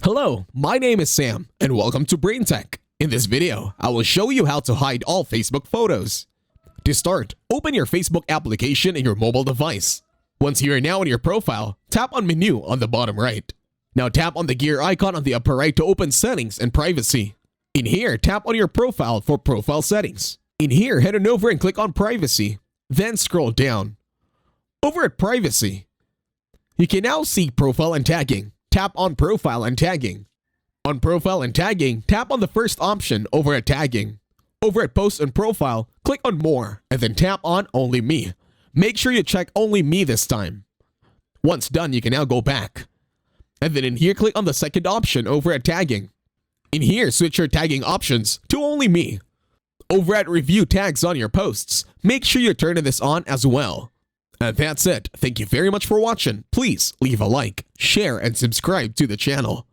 Hello, my name is Sam, and welcome to BrainTech. In this video, I will show you how to hide all Facebook photos. To start, open your Facebook application in your mobile device. Once you are now in your profile, tap on Menu on the bottom right. Now tap on the gear icon on the upper right to open Settings and Privacy. In here, tap on your profile for Profile Settings. In here, head on over and click on Privacy. Then scroll down. Over at Privacy, you can now see Profile and Tagging. Tap on Profile and Tagging. On Profile and Tagging, tap on the first option over at Tagging. Over at Post and Profile, click on More, and then tap on Only Me. Make sure you check Only Me this time. Once done, you can now go back. And then in here, click on the second option over at Tagging. In here, switch your tagging options to Only Me. Over at Review Tags on your posts, make sure you turn this on as well. And that's it. Thank you very much for watching. Please leave a like, share, and subscribe to the channel.